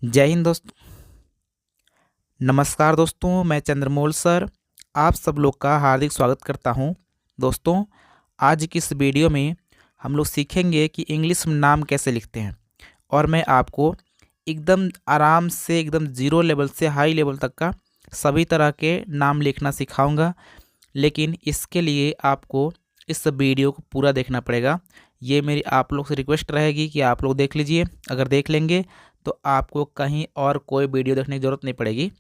जय हिंद दोस्तों। नमस्कार दोस्तों, मैं चंद्रमोल सर आप सब लोग का हार्दिक स्वागत करता हूं। दोस्तों, आज की इस वीडियो में हम लोग सीखेंगे कि इंग्लिश में नाम कैसे लिखते हैं और मैं आपको एकदम आराम से एकदम ज़ीरो लेवल से हाई लेवल तक का सभी तरह के नाम लिखना सिखाऊंगा। लेकिन इसके लिए आपको इस वीडियो को पूरा देखना पड़ेगा। ये मेरी आप लोग से रिक्वेस्ट रहेगी कि आप लोग देख लीजिए। अगर देख लेंगे तो आपको कहीं और कोई वीडियो देखने की ज़रूरत नहीं पड़ेगी।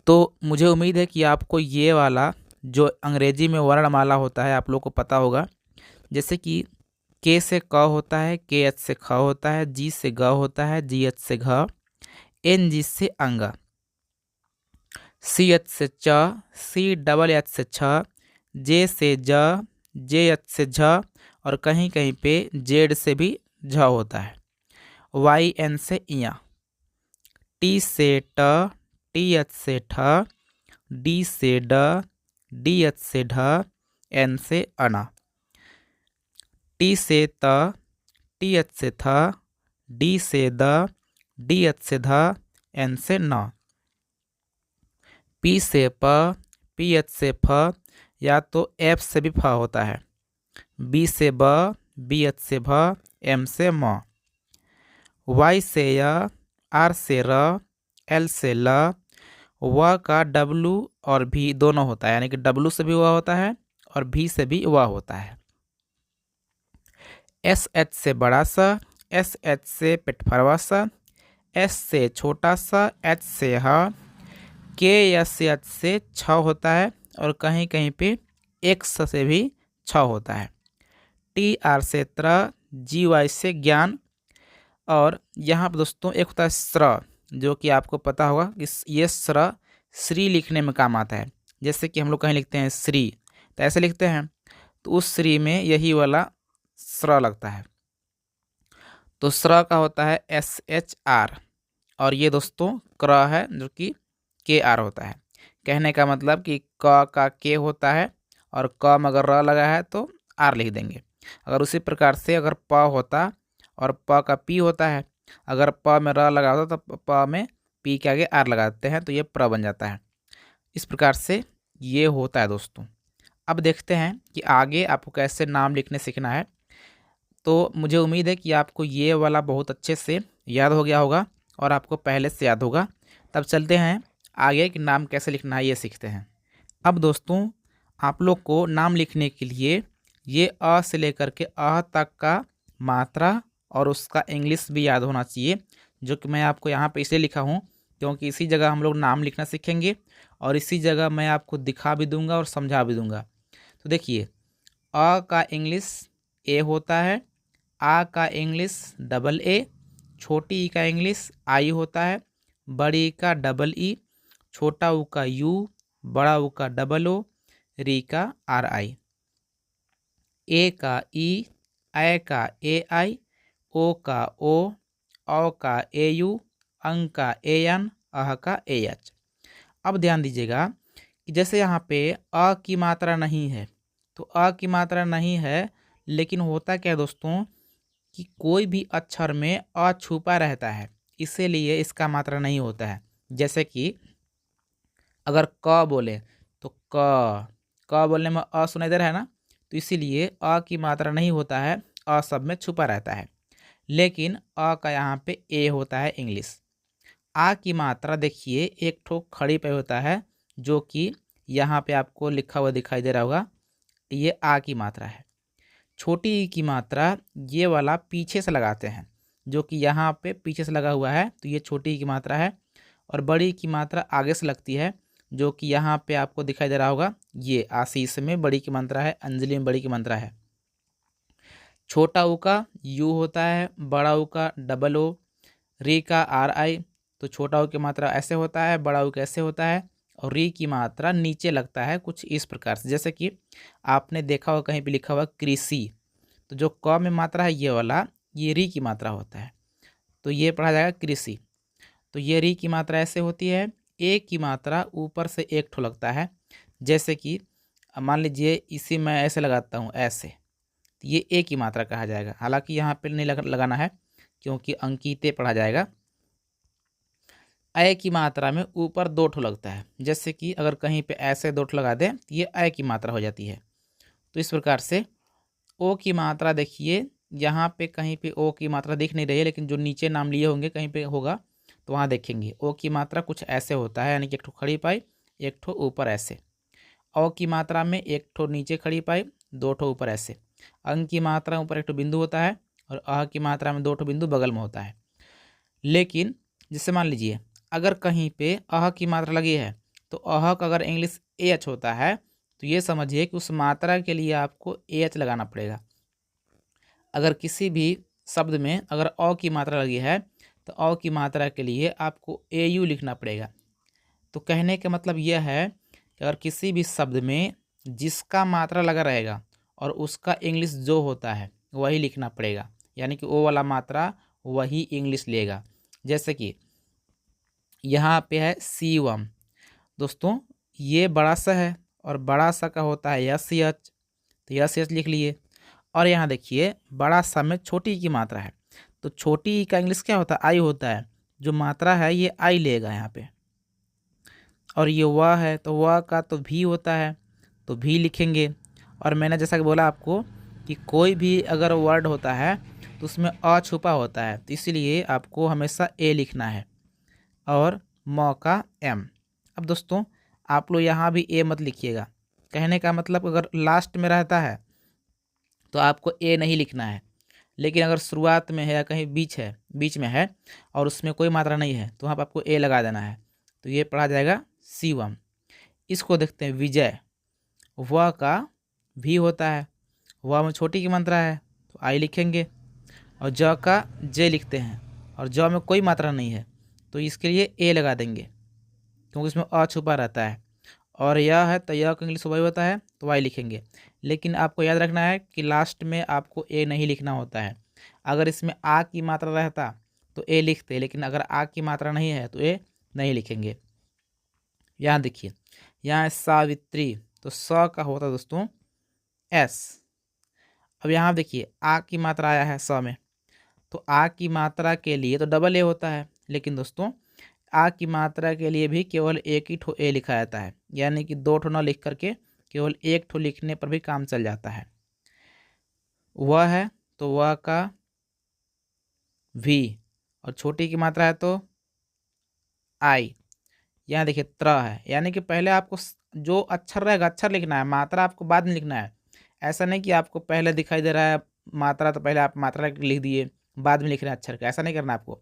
तो मुझे उम्मीद है कि आपको ये वाला जो अंग्रेजी में वर्णमाला होता है आप लोग को पता होगा। जैसे कि के से क होता है, के एच से ख होता है, जी से ग होता है, जी एच से घ, एन जी से अंगा, सी एच से च, सी डबल एच से छ, जे से ज, जे एच से झ और कहीं कहीं पे जेड से भी झ होता है। वाई एन से इया, टी से ट, टी एच से ठ, डी से ड, डी एच से ढ, एन से अना, टी से त, टी एच से थ, डी से द, डी एच से ध, एन से न, पी से प, पी एच से फ या तो एफ से भी फ होता है, बी से ब, बी एच से भ, एम से म, वाई से य, आर से र, एल से ल, व का डब्लू और भी दोनों होता है, यानी कि डब्लू से भी वह होता है और भी से भी वह होता है। एस एच से बड़ा सा, एस एच से पेटफरवा सा, एस से छोटा सा, एच से ह, के एस एच से छ होता है और कहीं कहीं पे एक्स से भी छ होता है। टी आर से त्र, जी वाई से ज्ञान और यहाँ पर दोस्तों एक होता है स्र, जो कि आपको पता होगा कि ये स्र श्री लिखने में काम आता है। जैसे कि हम लोग कहीं लिखते हैं श्री तो ऐसे लिखते हैं, तो उस श्री में यही वाला स्र लगता है। तो स्र का होता है एस एच आर और ये दोस्तों क्र है जो कि के आर होता है। कहने का मतलब कि क का के होता है और क में अगर र लगा है तो आर लिख देंगे। अगर उसी प्रकार से अगर प होता और प का पी होता है, अगर प में र लगा होता तो प में पी के आगे आर लगाते हैं तो ये प्र बन जाता है। इस प्रकार से ये होता है दोस्तों। अब देखते हैं कि आगे आपको कैसे नाम लिखने सीखना है। तो मुझे उम्मीद है कि आपको ये वाला बहुत अच्छे से याद हो गया होगा और आपको पहले से याद होगा। तब चलते हैं आगे कि नाम कैसे लिखना है ये सीखते हैं। अब दोस्तों आप लोग को नाम लिखने के लिए ये अ से लेकर के अ तक का मात्रा और उसका इंग्लिश भी याद होना चाहिए, जो कि मैं आपको यहाँ पे इसलिए लिखा हूँ क्योंकि इसी जगह हम लोग नाम लिखना सीखेंगे और इसी जगह मैं आपको दिखा भी दूंगा और समझा भी दूंगा। तो देखिए, अ का इंग्लिश ए होता है, आ का इंग्लिश डबल ए, छोटी ई का इंग्लिश आई होता है, बड़ी ई का डबल ई, छोटा ऊ का यू, बड़ा ऊ का डबल ओ, री का आर आई, ए का ई, ए का ए आई, ओ का ओ, औ का ए यू, अंग का ए एन, अह का ए एच। अब ध्यान दीजिएगा कि जैसे यहाँ पे अ की मात्रा नहीं है, तो अ की मात्रा नहीं है, लेकिन होता क्या है दोस्तों कि कोई भी अक्षर में अ छुपा रहता है, इसीलिए इसका मात्रा नहीं होता है। जैसे कि अगर क बोले तो क बोलने में अ सुनाई दे रहा है ना, तो इसीलिए अ की मात्रा नहीं होता है, अ सब में छुपा रहता है। लेकिन अ का यहाँ पे ए होता है इंग्लिश। आ की मात्रा देखिए एक ठो खड़ी पे होता है, जो कि यहाँ पे आपको लिखा हुआ दिखाई दे रहा होगा, ये आ की मात्रा है। छोटी ई की मात्रा ये वाला पीछे से लगाते हैं, जो कि यहाँ पे पीछे से लगा हुआ है, तो ये छोटी ई की मात्रा है। और बड़ी की मात्रा आगे से लगती है, जो कि यहाँ पे आपको दिखाई दे रहा होगा, ये आशीष में बड़ी की मात्रा है, अंजलि में बड़ी की मात्रा है। छोटा ऊ का यू होता है, बड़ा ऊ का डबल ओ, री का आर आई। तो छोटा ऊ की मात्रा ऐसे होता है, बड़ा ऊ कैसे होता है, और री की मात्रा नीचे लगता है कुछ इस प्रकार से। जैसे कि आपने देखा होगा कहीं पे लिखा हुआ कृषि, तो जो क में मात्रा है ये वाला, ये री की मात्रा होता है, तो ये पढ़ा जाएगा कृषि। तो ये री की मात्रा ऐसे होती है। ए की मात्रा ऊपर से एक ठो लगता है, जैसे कि मान लीजिए इसी में ऐसे लगाता हूँ ऐसे, तो ये ए की मात्रा कहा जाएगा। हालांकि यहाँ पे नहीं लगाना है क्योंकि अंकिते पढ़ा जाएगा, अय की मात्रा में ऊपर 2 ठो लगता है। जैसे कि अगर कहीं पे ऐसे 2 ठो लगा दें तो ये अय की मात्रा हो जाती है। तो इस प्रकार से ओ की मात्रा देखिए, यहाँ पे कहीं पे ओ की मात्रा दिख नहीं रही है, लेकिन जो नीचे नाम लिए होंगे कहीं पे होगा तो वहाँ देखेंगे ओ की मात्रा कुछ ऐसे होता है, यानी कि एक ठो खड़ी पाई, एक ठो ऊपर ऐसे। औ की मात्रा में एक ठो नीचे खड़ी पाई, 2 ठो ऊपर ऐसे। अंग की मात्रा ऊपर एक ठो बिंदु होता है और अह की मात्रा में 2 ठो बिंदु बगल में होता है। लेकिन जैसे मान लीजिए अगर कहीं पे अह की मात्रा लगी है तो अह का अगर इंग्लिश एच होता है तो ये समझिए कि उस मात्रा के लिए आपको एच लगाना पड़ेगा। अगर किसी भी शब्द में अगर अ की मात्रा लगी है तो अ की मात्रा के लिए आपको ए यू लिखना पड़ेगा। तो कहने का मतलब यह है कि अगर किसी भी शब्द में जिसका मात्रा लगा रहेगा और उसका इंग्लिश जो होता है वही लिखना पड़ेगा, यानी कि ओ वाला मात्रा वही इंग्लिश लेगा। जैसे कि यहाँ पे है सीवम, दोस्तों ये बड़ा सा है और बड़ा सा का होता है यस एच, तो यस एच लिख लिए। और यहाँ देखिए बड़ा सा में छोटी की मात्रा है, तो छोटी ई का इंग्लिश क्या होता है, आई होता है। जो मात्रा है ये आई लेगा यहाँ पे। और ये व है तो व का तो भी होता है, तो भी लिखेंगे। और मैंने जैसा कि बोला आपको कि कोई भी अगर वर्ड होता है तो उसमें अ छुपा होता है, तो इसीलिए आपको हमेशा ए लिखना है और म का एम। अब दोस्तों आप लोग यहाँ भी ए मत लिखिएगा। कहने का मतलब अगर लास्ट में रहता है तो आपको ए नहीं लिखना है, लेकिन अगर शुरुआत में है या कहीं बीच में है और उसमें कोई मात्रा नहीं है तो वहाँ पर आपको ए लगा देना है। तो ये पढ़ा जाएगा शिवम। इसको देखते हैं विजय, व का भी होता है, व में छोटी की मात्रा है तो आई लिखेंगे। और ज का जे लिखते हैं और ज में कोई मात्रा नहीं है तो इसके लिए ए लगा देंगे, क्योंकि इसमें अ छुपा रहता है। और यह है तो यह का इंग्लिश वाई होता है तो वाई लिखेंगे। लेकिन आपको याद रखना है कि लास्ट में आपको ए नहीं लिखना होता है। अगर इसमें आ की मात्रा रहता तो ए लिखते, लेकिन अगर आ की मात्रा नहीं है तो ए नहीं लिखेंगे। यहाँ देखिए यहाँ है सावित्री, तो स का होता है दोस्तों एस। अब यहाँ देखिए आ की मात्रा आया है स में, तो आ की मात्रा के लिए तो डबल ए होता है, लेकिन दोस्तों आ की मात्रा के लिए भी केवल एक ही ठो ए लिखा जाता है, यानी कि 2 ठो ना लिख करके केवल 1 ठो लिखने पर भी काम चल जाता है। वह है तो वह का भी, और छोटी की मात्रा है तो आई। यहाँ देखिए त्र है, यानी कि पहले आपको जो अक्षर रहेगा अक्षर लिखना है, मात्रा आपको बाद में लिखना है। ऐसा नहीं कि आपको पहले दिखाई दे रहा है मात्रा तो पहले आप मात्रा लिख दिए बाद में लिख रहे हैं अक्षर का, ऐसा नहीं करना। आपको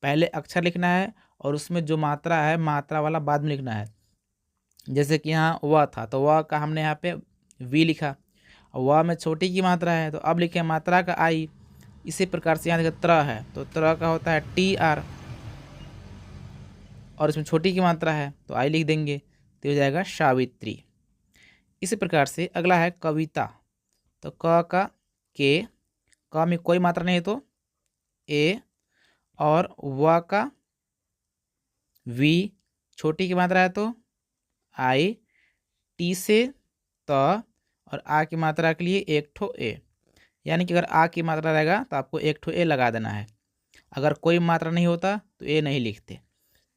पहले अक्षर लिखना है और उसमें जो मात्रा है मात्रा वाला बाद में लिखना है। जैसे कि यहाँ व था तो व का हमने यहाँ पे वी लिखा, व में छोटी की मात्रा है तो अब लिखे मात्रा का आई। इसी प्रकार से यहाँ देखिए त्र है तो त्र का होता है टी आर, और इसमें छोटी की मात्रा है तो आई लिख देंगे, तो हो जाएगा सावित्री। इसी प्रकार से अगला है कविता, तो क का के, क में कोई मात्रा नहीं है तो ए, और व का वी, छोटी की मात्रा है तो आई, टी से त, और आ की मात्रा के लिए एक ठो ए, यानी कि अगर आ की मात्रा रहेगा तो आपको एक ठो ए लगा देना है। अगर कोई मात्रा नहीं होता तो ए नहीं लिखते।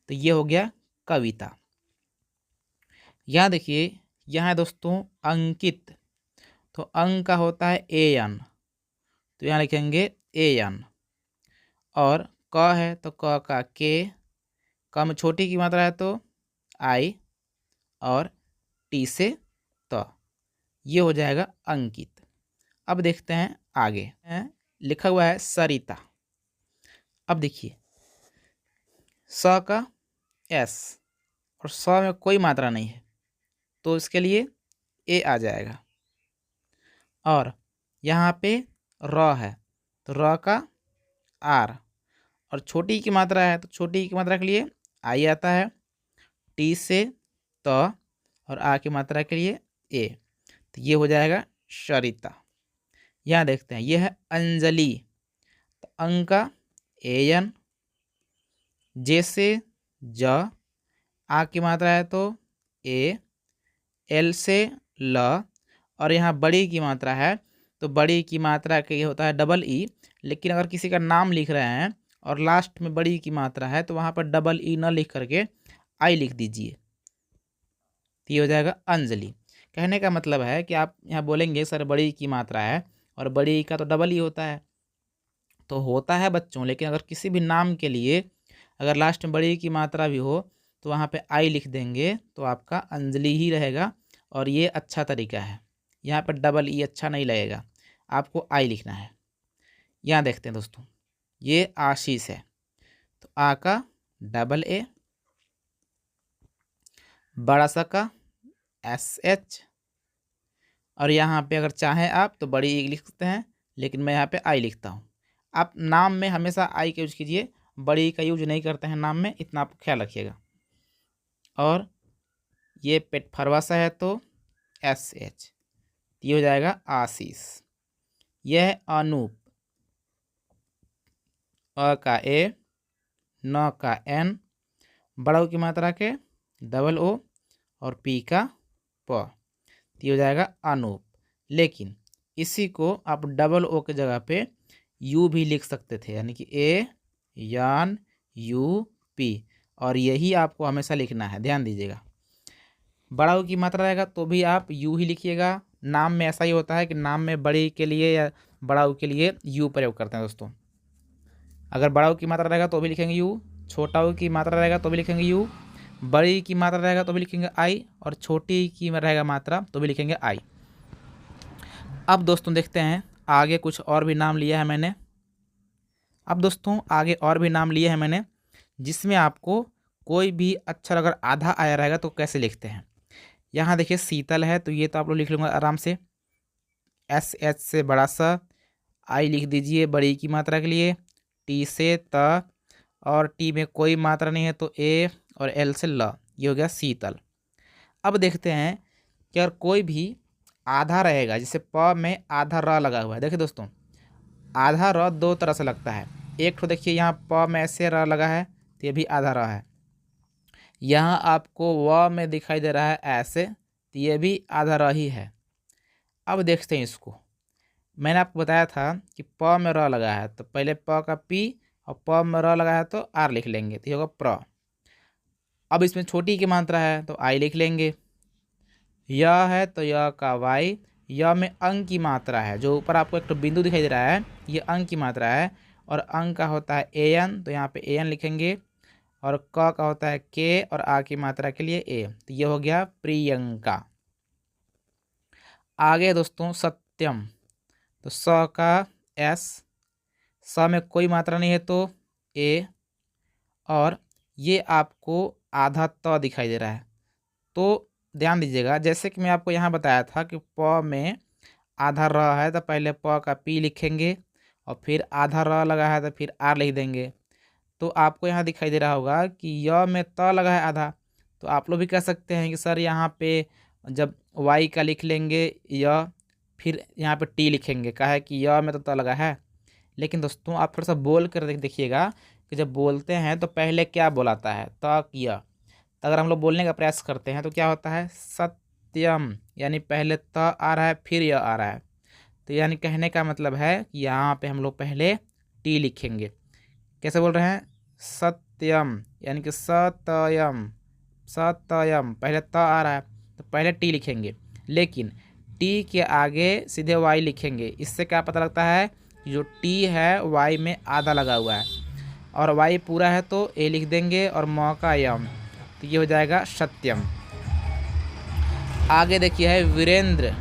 तो ये हो गया कविता। यहाँ देखिए यहाँ है दोस्तों अंकित, तो अंक का होता है ए एन, तो यहाँ लिखेंगे ए एन। और क है तो क का के, क में छोटी की मात्रा है तो आई, और टी से त, ये हो जाएगा अंकित। अब देखते हैं आगे लिखा हुआ है सरिता। अब देखिए स का एस और स में कोई मात्रा नहीं है तो इसके लिए ए आ जाएगा। और यहाँ पे र है तो र का आर, और छोटी की मात्रा है तो छोटी की मात्रा के लिए आई आता है, टी से त, और आ की मात्रा के लिए ए, तो ये हो जाएगा सरिता। यहाँ देखते हैं ये है अंजलि, तो अंक का ए एन, जे से ज, आ की मात्रा है तो ए, एल से ल, और यहाँ बड़ी की मात्रा है तो बड़ी की मात्रा के होता है डबल ई। लेकिन अगर किसी का नाम लिख रहे हैं और लास्ट में बड़ी की मात्रा है तो वहाँ पर डबल ई न लिख करके आई लिख दीजिए, तो ये हो जाएगा अंजलि। कहने का मतलब है कि आप यहाँ बोलेंगे सर बड़ी की मात्रा है और बड़ी का तो डबल ही होता है, तो होता है बच्चों, लेकिन अगर किसी भी नाम के लिए अगर लास्ट में बड़ी की मात्रा भी हो तो वहाँ पे आई लिख देंगे तो आपका अंजलि ही रहेगा, और ये अच्छा तरीका है। यहाँ पर डबल ई अच्छा नहीं लगेगा, आपको आई लिखना है। यहाँ देखते हैं दोस्तों, ये आशीष है तो आ का डबल ए, बड़ा सा का एस एच, और यहाँ पे अगर चाहें आप तो बड़ी ई लिख सकते हैं, लेकिन मैं यहाँ पे आई लिखता हूँ। आप नाम में हमेशा आई का यूज कीजिए, बड़ी का यूज नहीं करते हैं नाम में, इतना आप ख्याल रखिएगा। और ये पेट फरवासा है तो एस एच, ये हो जाएगा आशीष। यह है अनूप, अ का ए, न का एन, बड़ा ओ की मात्रा के डबल ओ और पी का प, ये हो जाएगा अनूप। लेकिन इसी को आप डबल ओ के जगह पे यू भी लिख सकते थे, यानी कि ए यान यू पी, और यही आपको हमेशा लिखना है, ध्यान दीजिएगा। बड़ा ओ की मात्रा रहेगा तो भी आप यू ही लिखिएगा। नाम में ऐसा ही होता है कि नाम में बड़ी के लिए या बड़ा ओ के लिए यू प्रयोग करते हैं दोस्तों। अगर बड़ा ओ की मात्रा रहेगा तो भी लिखेंगे यू, छोटा ओ की मात्रा रहेगा तो भी लिखेंगे यू, बड़ी की मात्रा रहेगा तो भी लिखेंगे आई, और छोटी की रहेगा मात्रा तो भी लिखेंगे आई। अब दोस्तों देखते हैं आगे कुछ और भी नाम लिया है मैंने। अब दोस्तों आगे और भी नाम लिए हैं मैंने, जिसमें आपको कोई भी अक्षर अगर आधा आया रहेगा तो कैसे लिखते हैं। यहाँ देखिए शीतल है तो ये तो आप लोग लिख लूँगा आराम से, एस एच से बड़ा सा, आई लिख दीजिए बड़ी की मात्रा के लिए, टी से त, और टी में कोई मात्रा नहीं है तो ए, और एल से ल, ये हो गया शीतल। अब देखते हैं कि अगर कोई भी आधा रहेगा, जैसे प में आधा र लगा हुआ है, देखिए दोस्तों आधा र दो तरह से लगता है। एक तो देखिए यहाँ प में ऐसे र लगा है तो ये भी आधा र है, यहाँ आपको व में दिखाई दे रहा है ऐसे तो ये भी आधा र ही है। अब देखते हैं इसको, मैंने आपको बताया था कि प में र लगा है तो पहले प का पी और प में र लगा है तो आर लिख लेंगे, तो ये होगा प्र। अब इसमें छोटी की मात्रा है तो आई लिख लेंगे, य है तो य का वाई, य में अंक की मात्रा है, जो ऊपर आपको एक तो बिंदु दिखाई दे रहा है ये अंक की मात्रा है, और अंक का होता है ए एन तो यहाँ पे ए एन लिखेंगे, और क का होता है के, और आ की मात्रा के लिए ए, तो ये हो गया प्रियंका। आगे दोस्तों सत्यम, तो स का एस, स में कोई मात्रा नहीं है तो ए, और ये आपको आधा त दिखाई दे रहा है, तो ध्यान दीजिएगा जैसे कि मैं आपको यहाँ बताया था कि प में आधा र है तो पहले प का पी लिखेंगे, और फिर आधा र लगा है तो फिर आर लिख देंगे। तो आपको यहाँ दिखाई दे रहा होगा कि य में त लगा है आधा, तो आप लोग भी कह सकते हैं कि सर यहाँ पे जब वाई का लिख लेंगे य, फिर यहाँ पे टी लिखेंगे, कहा है कि य में तो त लगा है। लेकिन दोस्तों आप थोड़ा सा बोल कर देखिएगा कि जब बोलते हैं तो पहले क्या बोलाता है, त किया, तो अगर हम लोग बोलने का प्रयास करते हैं तो क्या होता है सत्यम, यानी पहले त आ रहा है फिर यह आ रहा है, तो यानी कहने का मतलब है कि यहाँ पे हम लोग पहले टी लिखेंगे। कैसे बोल रहे हैं सत्यम, यानी कि सतयम, सतयम पहले त आ रहा है तो पहले टी लिखेंगे, लेकिन टी के आगे सीधे वाई लिखेंगे। इससे क्या पता लगता है जो टी है वाई में आधा लगा हुआ है, और वाई पूरा है तो ए लिख देंगे, और म का यम, तो ये हो जाएगा सत्यम। आगे देखिए है वीरेंद्र,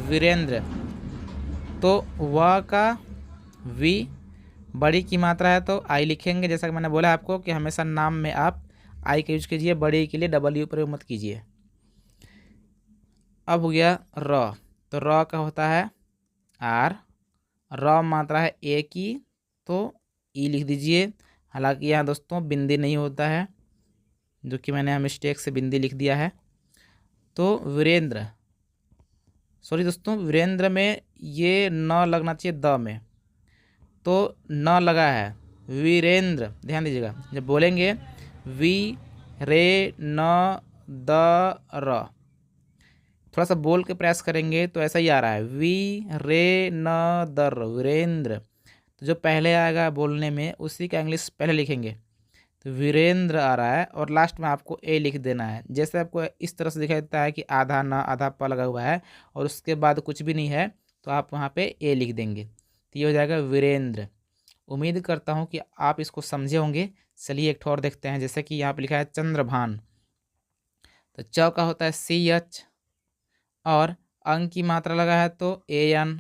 वीरेंद्र तो व का वी, बड़ी की मात्रा है तो आई लिखेंगे, जैसा कि मैंने बोला आपको कि हमेशा नाम में आप आई का यूज कीजिए, बड़ी के लिए डबल यू प्रयोग मत कीजिए। अब हो गया र, तो र का होता है आर, र मात्रा है ए की तो ई लिख दीजिए। हालांकि यहाँ दोस्तों बिंदी नहीं होता है, जो कि मैंने मिस्टेक से बिंदी लिख दिया है। तो वीरेंद्र, सॉरी दोस्तों वीरेंद्र में ये न लगना चाहिए द में, तो न लगा है वीरेंद्र, ध्यान दीजिएगा जब बोलेंगे वी रे न द र, थोड़ा सा बोल के प्रयास करेंगे तो ऐसा ही आ रहा है वी रे न दर वीरेंद्र, तो तो जो पहले आएगा बोलने में उसी का इंग्लिश पहले लिखेंगे। तो वीरेंद्र आ रहा है और लास्ट में आपको ए लिख देना है। जैसे आपको इस तरह से दिखाई देता है कि आधा ना आधा प लगा हुआ है और उसके बाद कुछ भी नहीं है, तो आप वहाँ पे ए लिख देंगे। तो ये हो जाएगा वीरेंद्र। उम्मीद करता हूँ कि आप इसको समझे होंगे। चलिए एक और देखते हैं। जैसे कि यहाँ पे लिखा है चंद्रभान, तो च का होता है CH और अंग की मात्रा लगा है तो AN।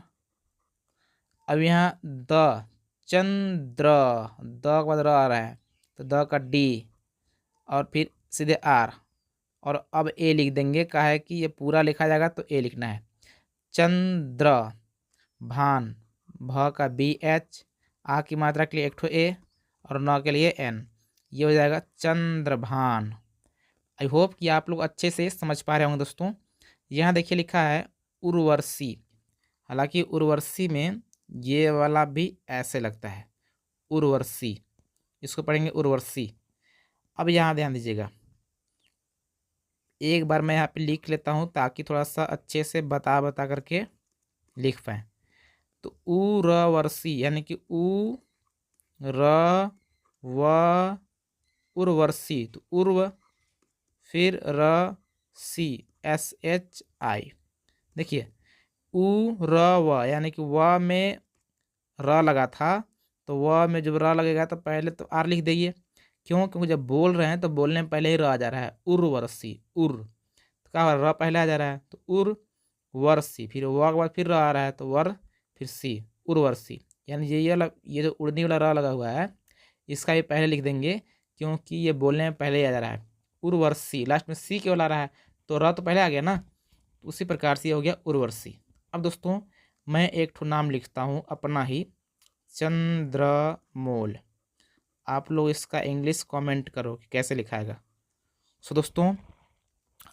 अब यहाँ द, चंद्र, द के बाद र आ रहा है तो द का D और फिर सीधे R और अब ए लिख देंगे। कहा है कि ये पूरा लिखा जाएगा तो ए लिखना है। चंद्र भान, भ का BH, आ की मात्रा के लिए एक ठो ए और न के लिए N। ये हो जाएगा चंद्रभान। आई होप कि आप लोग अच्छे से समझ पा रहे होंगे दोस्तों। यहाँ देखिए लिखा है उर्वशी, हालांकि उर्वशी में ये वाला भी ऐसे लगता है उर्वशी, इसको पढ़ेंगे उर्वशी। अब यहाँ ध्यान दीजिएगा, एक बार मैं यहाँ पे लिख लेता हूँ ताकि थोड़ा सा अच्छे से बता करके लिख पाएँ। तो उर्वशी यानी कि उ र व उर्वशी, तो उर्व फिर र सी SHI। देखिए उ र व यानी कि व में र लगा था, तो व में जब र लगेगा तो पहले तो आर लिख दीजिए। क्यों? क्योंकि जब बोल रहे हैं तो बोलने में पहले ही र आ जा रहा है, उर्वशी, उर तो क्या र पहले आ जा रहा है तो उर्वशी, फिर व के बाद फिर र आ रहा है तो वर फिर सी, उर्वशी। यानी ये जो उड़ने वाला र लगा हुआ है इसका भी पहले लिख देंगे, क्योंकि ये बोलने में पहले ही आ जा रहा है उर्वशी। लास्ट में सी क्यों ला रहा है? तो र तो पहले आ गया ना, तो उसी प्रकार से ये हो गया उर्वशी। अब दोस्तों मैं एक ठो नाम लिखता हूँ अपना ही, चंद्रमोल। आप लोग इसका इंग्लिश कमेंट करो कि कैसे लिखाएगा। सो दोस्तों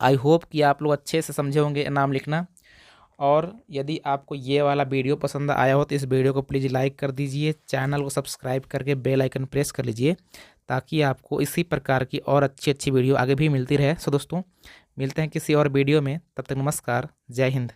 आई होप कि आप लोग अच्छे से समझे होंगे नाम लिखना। और यदि आपको ये वाला वीडियो पसंद आया हो तो इस वीडियो को प्लीज़ लाइक कर दीजिए, चैनल को सब्सक्राइब करके बेल आइकन प्रेस कर लीजिए ताकि आपको इसी प्रकार की और अच्छी अच्छी वीडियो आगे भी मिलती रहे। सो दोस्तों मिलते हैं किसी और वीडियो में, तब तक नमस्कार, जय हिंद।